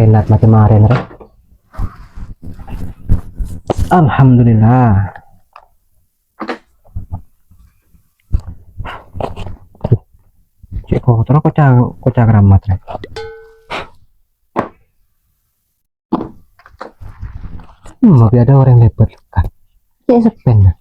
enak macam kemarin rek. Alhamdulillah. Cek kotor kocak keramat rek. Tapi ada orang lebat kan. Cek sepen.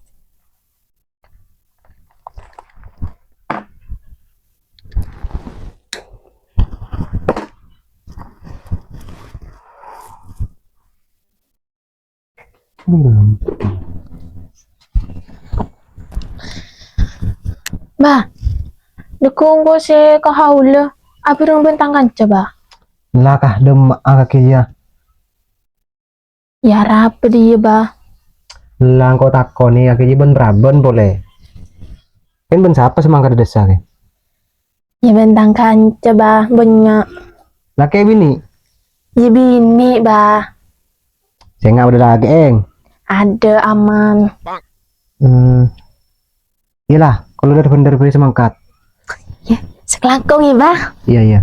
Ba, dukung ko si kahaulo. Apirong bentang kanca ba? Lakah dem agak ya. Ya rapi dia ba. Lang kau takoni agak ben braben boleh. Kan ben siapa semangka desa ke? Ya bentang kanca ba, banyak. Lah kayak bini. Ya bini ba. Saya nggak udah lagi Ada aman. Iyalah, kalau udah bener beli semangkat. Ya, sekelangkong ya ba. Iya iya.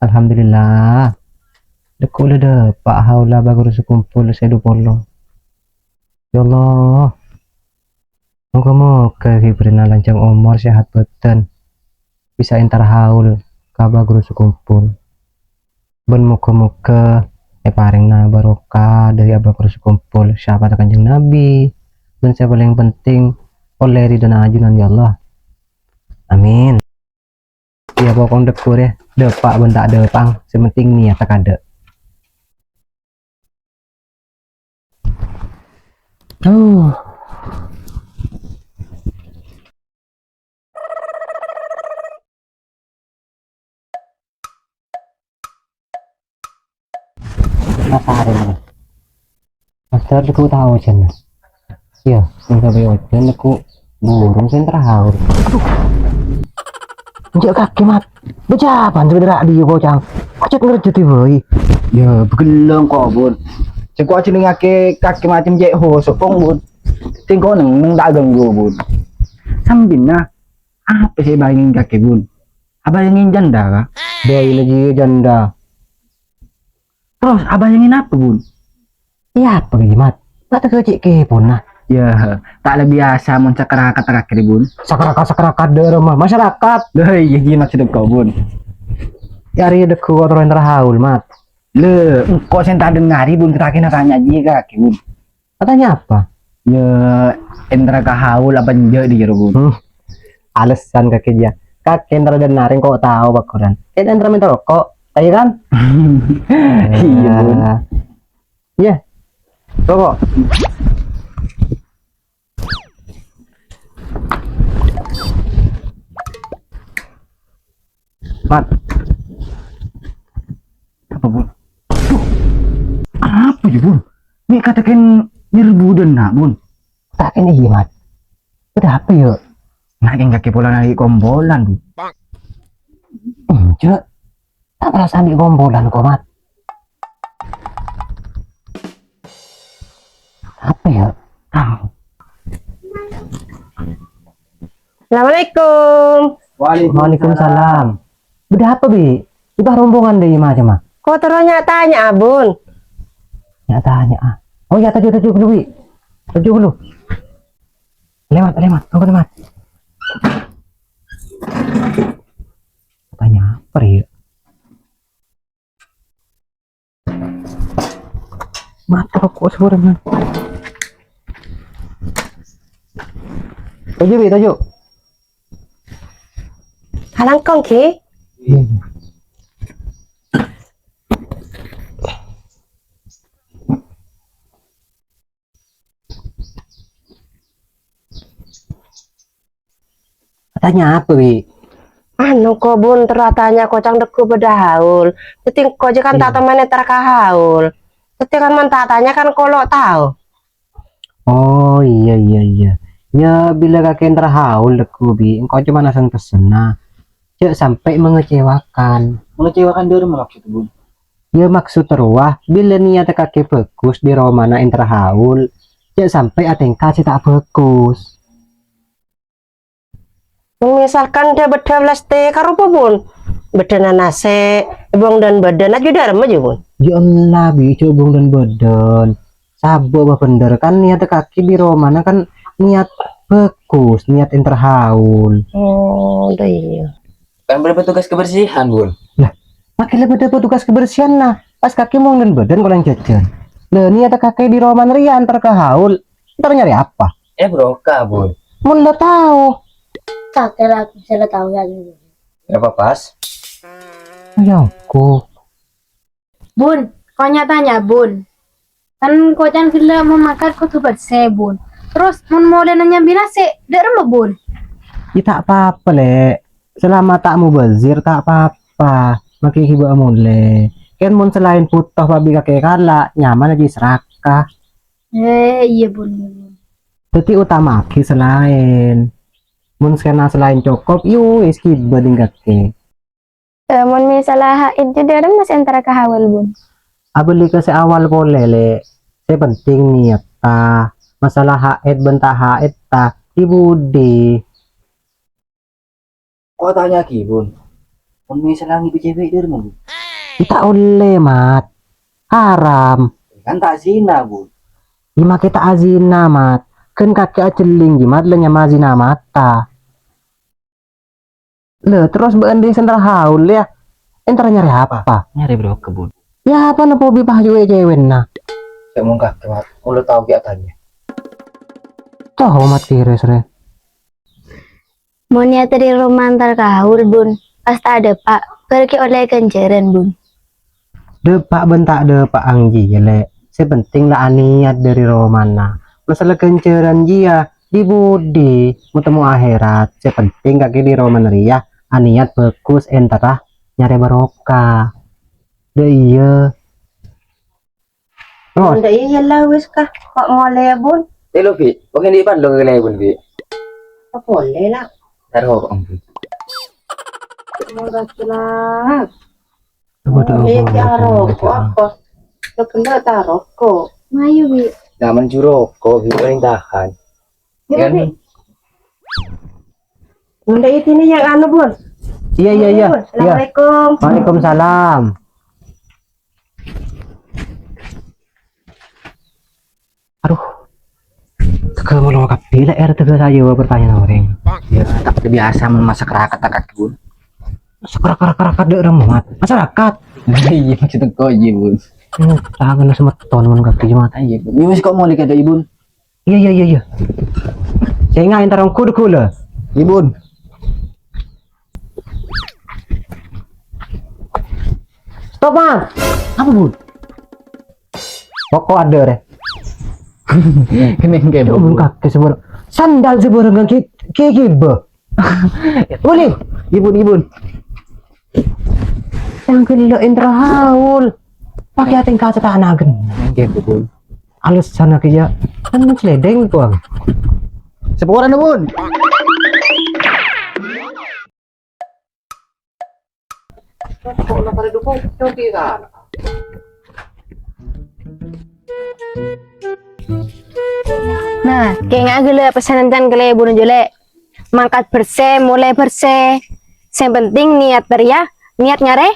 Alhamdulillah. Deku udah deh, Pak Haula bagus sekumpul saya polo. Ya Allah. Moga-moga diberi lanjang umur sehat badan. Bisa entar haul kabah guru sekumpul. Ben moga-moga paring barokah dari abah guru sekumpul syafaat kanjeng Nabi. Dan saya paling penting oleh ridho ajunan ya Allah. Amin. Ya pokoknya dekur ya. Depak bentak depang. Sementing niat tak ada. Masarin ini. Master aku tahu cina. Iya, minta bayojan aku burung sen terhaur. Aduh. Njak kaki mat. Bejaban sebenarnya dia bocang. Acet ngerjut boy. Ya, begeleng kok, Bun. Cek aja kaki macam jek ho sopong, Bun. Tingko neng tak ganggu, Bun. Sambina. Apa sih bayangin kaki, Bun? Apa yang janda kah? Bayi lagi janda. Terus abah yang apa bun? Iya apa mat? Nggak terkecik kepo nah. Ya tak lebih biasa mau cakarakat terakhir bun. Sakarakat deh rumah masyarakat. Lah iya gini sedek kau bun. Ya hari deku kotoran terhaul mat. Le, kok saya tak dengari bun terakhir tanya aja kaki bun. Katanya apa? Ya entra kahaul apa nje di bun. Alasan kaki dia. Kaki entra dengarin kok tahu bakuran. Kita entra minta rokok. Iya kan? Iya bun. Iya. Rokok. Mat. Apa bun? Apa ya bun? Ini katakan nyerbudan nak bun. Tak ini iya mat. Udah apa yuk? Nah yang kaki pola lagi kombolan bun. Cek. Tak merasa ambil gombolan kok mat. Apa ya? Tahu. Assalamualaikum. Waalaikumsalam. Udah apa bi? Ibah rombongan deh macam mah. Kok terusnya tanya abun? Ya tanya ah. Oh ya tajuk dulu bi. Tajuk dulu. Lewat. Tunggu lewat. Tanya apa ya? Mata kok suaranya. Tajuk. Kalangkong ki? Iya. Tanya apa bi? Anu kok bun teratanya kocang deku bedahaul. Keting kok kan tak temannya terkahaul. Keting kan mentatanya kan kolok tahu. Oh iya. Ya bila kakek terhaul deku bi, engkau cuma asal pesena. Cek sampai mengecewakan. Mengecewakan dari maksud bun? Ya maksud teruah bila niat kakek bagus di romana yang terhaul. Cek sampai ada yang kasih tak bagus. Misalkan dia beda plastik karo apa bun? Beda nase, bong dan badan aja darem aja bun. Ya Allah, bi cobong dan badan. Sabo apa bener kan niat kaki di Romana kan niat bagus, niat interhaul. Oh, udah iya. Kan berpetugas kebersihan, Bun. Lah, makin lebih dapat tugas kebersihan nah. Pas kaki mau dan badan kalau yang jajan. Lah niat kaki di Romana ria antar ke haul. Ntar nyari apa? Broka, Bun. Mun lo tahu. Kakek lah bisa tahu ya gitu. Apa pas? Ya aku. Bun, kau nyatanya bun. Kan kau jangan gila mau makan kau tuh bersih bun. Terus mau dan nanya binase, dek remah bun. Ya tak apa-apa le. Selama tak mau bazir tak apa-apa. Makin hiba mulai. Kan mun selain putoh babi kakek kala nyaman aja serakah. Iya bun. Jadi utama ki selain. Mun skena selain cukup, yuk iski bading kakek. Mun misalnya haid jadi ada masih antara kahawal bun. Abeli ke awal boleh le. Saya penting niat ta. Masalah haid bentah haid ta. Ibu di. Kok tanya ki, Bun? Mun misalnya ngipi cewek dir Bun. Kita oleh mat. Haram. Kan tak zina, Bun. Ima kita azina mat. Kan kakek aceling jimat lenya mazina mata. Le terus bendi sentra haul ya. Entar nyari apa? Nyari bro ke, Bun. Ya apa na pobi pah juga cewek nah. Saya mau kakek, Mat. Lu tahu ki atanya. Tahu mat kires re. Mau niat dari rumah antar kahawal bun. Pas tak ada pak, pergi oleh kenjaran bun. Depak bentak depak angji ya le. Sepenting lah niat dari romana. Masalah kenceran dia di budi mutemu akhirat. Sepenting kaki di roman ria aniat bagus entara nyari barokah. Deh iya. Oh, Udah iya lah wis kah. Kok mulai bun? Lo, Bi. Oke, di pan lo ke Bun, Bi. Kok boleh lah. Taruh, Om. Udah lah. waduh, Iya rokok apa? Lo kena taruh kok. Mayu bi. Zaman juroko, Bi. Paling tahan. Ya bi. Udah itu nih yang anu bun. Iya iya iya. Bun. Iya. Assalamualaikum. Waalaikumsalam. Aduh. Teka mau lengkap bila teka saja pertanyaan orang. Ya, tak biasa memasak rakat kaki, Bun. Sekerak-kerak dek remat. Masyarakat. Iya, maksudnya kok iya, Bun. Tangan semeton mun kaki jumat. Iya, Bun. Iya, kok mau lihat ada Bun? Iya iya iya iya. Saya ngain tarong kudu kula. Iya, Bun. Stop man. Apa bun? Pokok ada deh. Kena kayak Coba kaki sebenarnya. Sandal sebenarnya kiki bah. Boleh. Ibun. Yang gila intrahaul. Pakai hati kaca tanagen. Kayak Bun. Alus sana kerja. Kan menceledeng tuang. Seporan Bun. Kok nak pada dukung coki kan? Nah, kayak nggak gila pesanan dan gila bun jelek. Mangkat bersih, mulai bersih. Yang penting niat ya, niat nyare.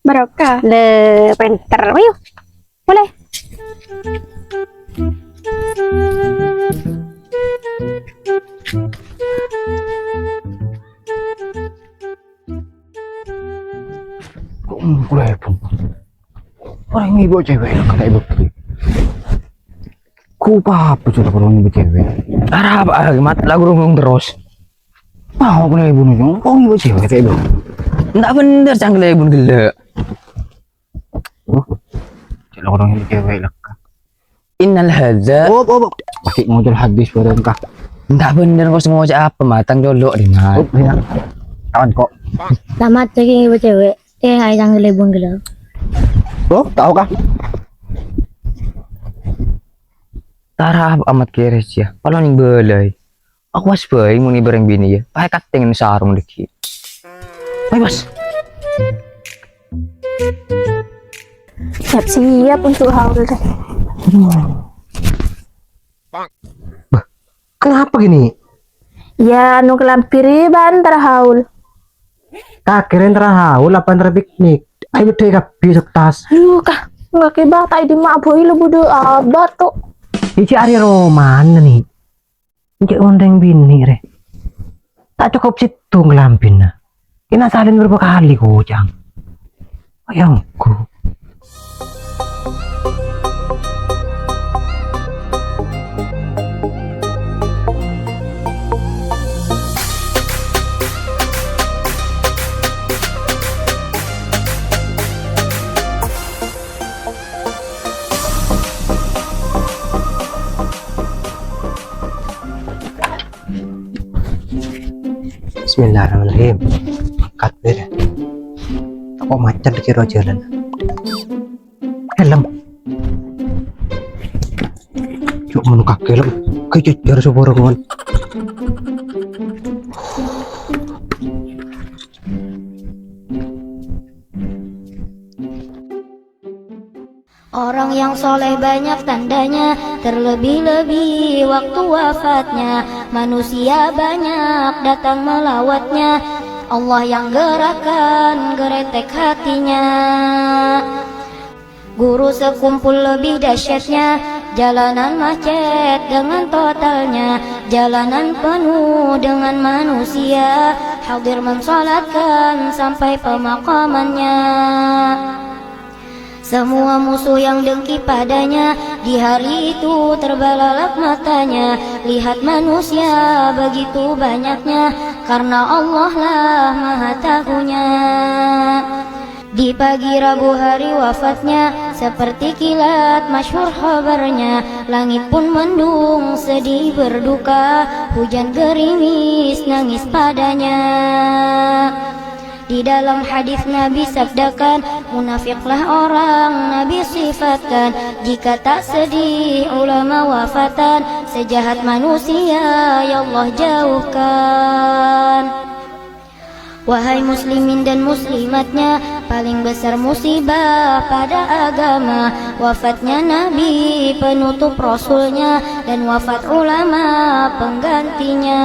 Barokah. Le penter, ayo. Mulai. Mulai Bun. Orang ibu cewek kata ibu. Ku apa sudah orang ibu cewek. Arah apa mat lagu ngomong terus. Mau punya ibu nih, kok ibu cewek kata ibu. Enggak bener canggih ibu gila. Kalau orang ibu cewek lah. Innal hadza. Oh. Pakai ngojol hadis pada engkau. Enggak bener kok sengaja apa matang jolok di mat. Oh, ya. Kawan kok. Tamat ceki ibu cewek. Nggak yang gila bun gila. Oh, tahu kah? Tarah amat keres ya. Kalau ning belai. Aku was bae muni bareng bini ya. Pakai kating sarung dikit. Ayo, Bos. Siap-siap untuk haul deh. Kenapa gini? Ya anu kelampiri ban terhaul. Kakeren terhaul apa antara piknik. Ayo deh kapi tas. Aduh kah nggak keba tai di mak boy lu bodo abat tuh. Iki ari roman nih. Iki ondeng bini re. Tak cukup situ ngelampin nah. Kena salin berapa kali kujang. Ayangku. Bismillahirrahmanirrahim. Angkat beda. Kok macet di kiri jalan. Helm. Cuk menu kaki lo. Kejejar seboro kawan. Orang yang soleh banyak tandanya, terlebih-lebih waktu wafatnya. Manusia banyak datang melawatnya, Allah yang gerakkan geretek hatinya. Guru sekumpul lebih dahsyatnya, jalanan macet dengan totalnya. Jalanan penuh dengan manusia, hadir mensolatkan sampai pemakamannya. Semua musuh yang dengki padanya, di hari itu terbelalak matanya. Lihat manusia begitu banyaknya, karena Allah lah maha tahunya. Di pagi Rabu hari wafatnya, seperti kilat masyhur khabarnya. Langit pun mendung sedih berduka, hujan gerimis nangis padanya. Di dalam hadis Nabi sabdakan, munafiklah orang Nabi sifatkan. Jika tak sedih ulama wafatan, sejahat manusia ya Allah jauhkan. Wahai muslimin dan muslimatnya, paling besar musibah pada agama wafatnya Nabi penutup rasulnya, dan wafat ulama penggantinya.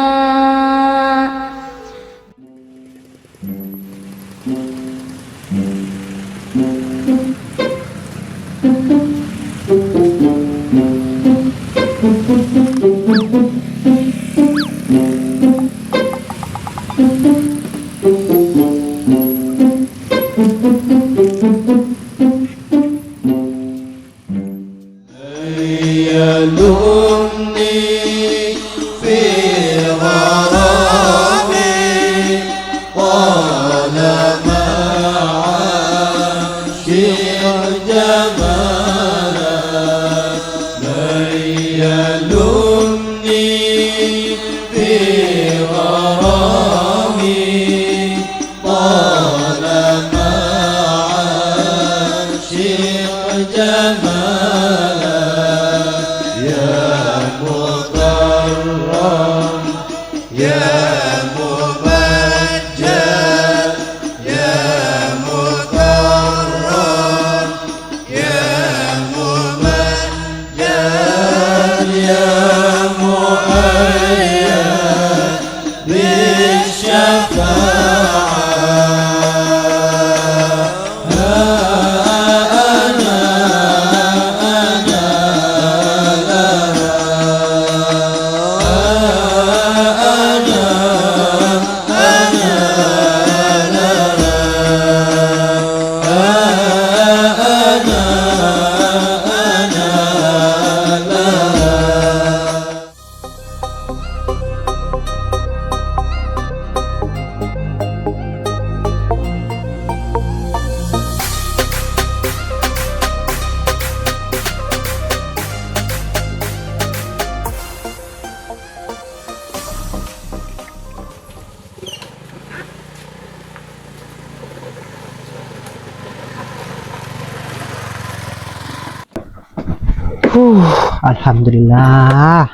Alhamdulillah.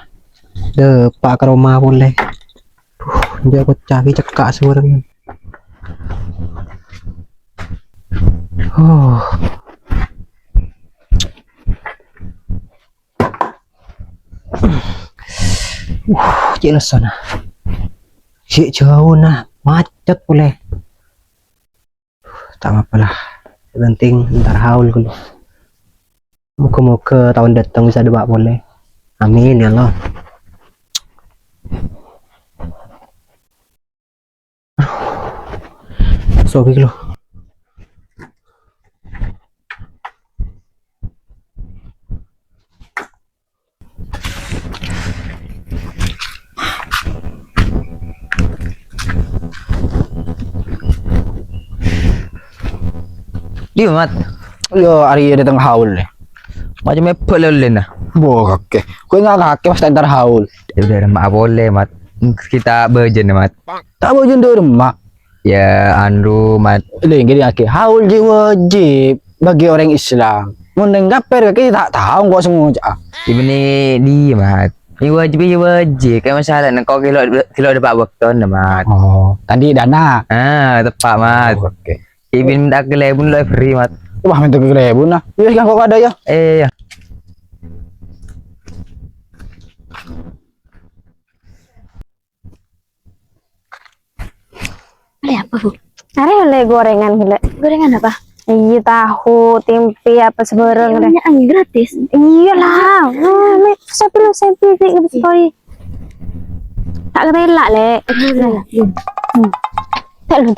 Depak ke rumah boleh. Dia aku cari cekak seorang. Jelas sana. Si jauh nah, macet boleh. Tak apalah. Yang penting ntar haul dulu. Moga-moga tahun datang bisa debak boleh. Amin ya Allah. Sorry lo. Dia mat. Yo hari datang haul nih. Macam apa lelen dah. Wah kakek. Kau nggak kakek pas ntar haul. Udah mak boleh mat. Kita berjen mat. Tak mau jundur mak. Ya anu mat. Lain gini kakek. Haul je wajib bagi orang Islam. Mending gaper kakek tak tahu kau semua aja. Ini dia mat. Ini wajib. Kayak masalah nak kau kilo dapat waktu mat. Oh, tadi dana. Ah tepat mat. Oke. Ibin minta ke lebun lo free mat. Wah minta ke ribu nah. Iya kan kok ada ya. Ya. apa Bu? Are oleh gorengan gila. Gorengan apa? Iya tahu, tempe apa sebarang deh. Yang gratis. Iyalah. Saya pilih sekali. Tak rela le. Tak lu.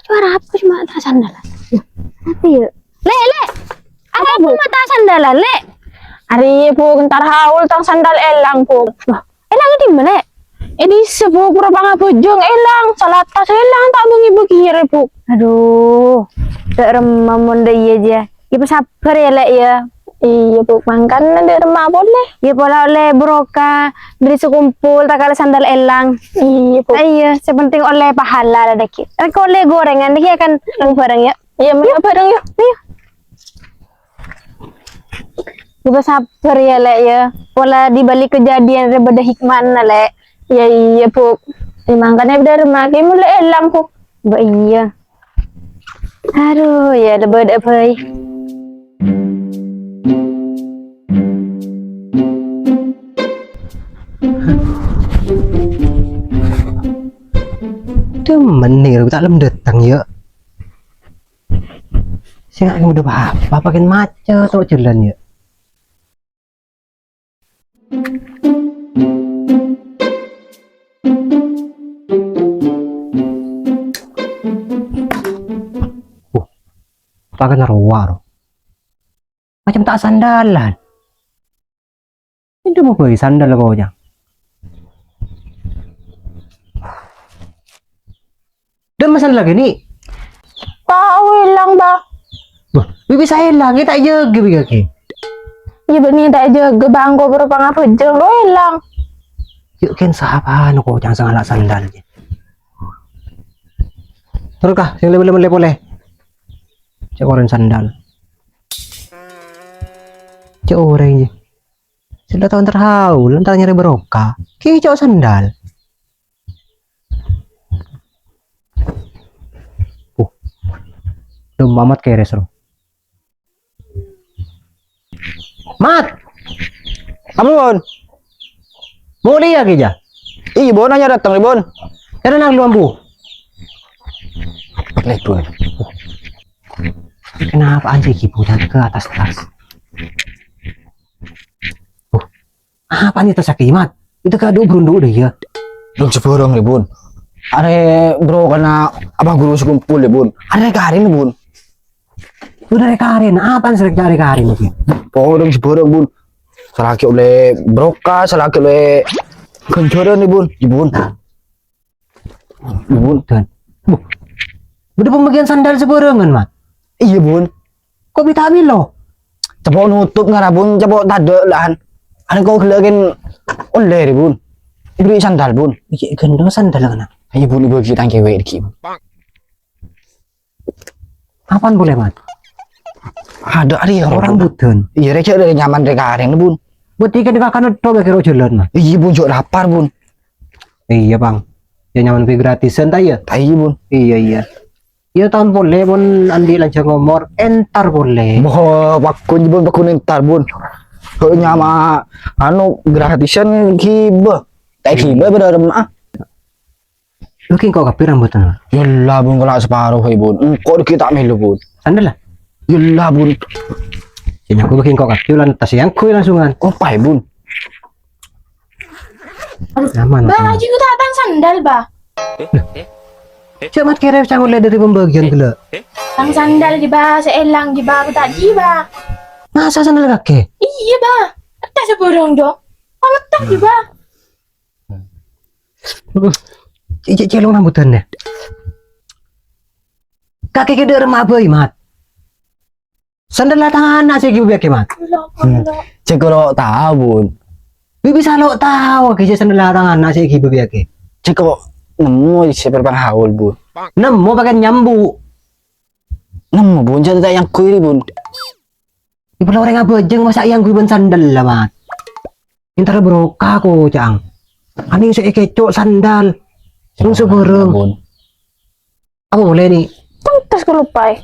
Suara apa cuma tak sandal. Apa ya? Le. Apa mata sandalan le? Ari po kentar haul tang sandal elang po. Elang di mana? Di sebuah kurang bojong elang, salah tas elang tak bungi begini po. Aduh, tak remah monde iya aja. Ibu sabar ya lek ya. Iya bu, makan ada remah boleh. Ya pola oleh broka beri sekumpul tak kala sandal elang. Iya bu. Iya, sepenting oleh pahala ada dikit. Kau oleh gorengan dikit kan bareng ya. Iya, mau bareng yuk. Ayo. Ibu sabar ya lek ya. Pola dibalik kejadian ada hikmah na lek. Ya iya bu. Makanya udah remah kayak mulai elang bu. Ba iya. Aduh ya ada beda apa? Demen nih, aku tak lem datang ya. Saya nggak udah apa, pakai macet atau jalan ya. Tak kena ruar. Macam tak sandalan. Itu mau beli sandal kau aja. Dan masalah lagi nih. Tahu hilang bah. Wah, bibi saya lagi tak jaga bibi kaki. Ya begini tak jaga bangko berapa ngapa jeng lo hilang. Yuk kan sahabat kau jangan salah sandal. Terus kah, yang lebih boleh. Cek orang sandal. Cek orang je. Sudah tahun terhaul, lantar nyari berokah. Kiki cok sandal. Duh, mamat kayak resro. Mat! Abon. Mau lihat aja. Iya bon aja datang bon. Karena nang lu ambu. Lebon. Kenapa anjing kiputan ke atas tas? Apa nih tas akimat? Itu kado berundu deh ya. Dong seborong lebon. Are bro karena abang guru sekumpul lebon. Are karin lebon. Udah Karin, apa sih cari Karin lagi? Oh dong seborong bun. Salaki oleh broka, salaki oleh kencoran lebon. Ibun. Ibun. Dan, udah pembagian sandal seborongan mat. Iya bun. Kok vitamin lo? Cepok nutup ngarabun, cepok tade lahan. Ada kau gelagin oleh bun. Beri sandal bun. Iya gendong sandal kan? Iya bun ibu kita kewe dikit. Apaan boleh mat? Ada hari Orang buten. Iya receh dari nyaman mereka hari bun. Buat tiga di kakan coba kira jalan mah. Iya bun jok lapar bun. Iya bang. Ya nyaman pi gratisan ta ya? Iya bun. Iya. Ya tahun boleh pun andi aja ngomor entar boleh. Boh bakun bun bakun entar bun. Kau nyama anu gratisan kiba. Tak kiba berada mah. Lu king kau kapi rambutan. Yalah bun kalau separuh hai bun. Kok kita melu bun. Sandal lah. Yalah bun. Sini aku bikin kau kapi lan tas yang kui langsungan. Kok pai bun. Aman. Bah, haji ku datang sandal, bah. Cuma kira canggung lihat dari pembagian gila. Tang sandal di bah, seelang di bah, tadi bah. Masa sandal kaki? Iya, bah. Tak seborong dong. Kalau tak di bah. Cicik celong rambutan deh. Kaki kita remah boy mat. Sandal tangan nasi gitu biar mat. Cek kalau tahu bun. Bibi salo tahu kisah sandal tangan nasi gitu biar ke. Cek kok nemu seperti haul bun. Nemu pakai nyambu. Nemu bun jadi yang kui bun. Di pulau orang apa jeng masa yang gue ben sandal lah mat. Intar berokah ko cang. Ani saya kecok sandal. Terus seborong. Bun. Apa boleh nih? Pantas kalau pai.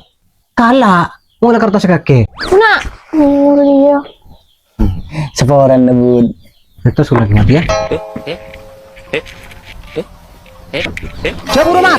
Kala mulai kertas kaki. Nak, mulia. Seporan bun. Itu sudah mati ya. Siapa rumah?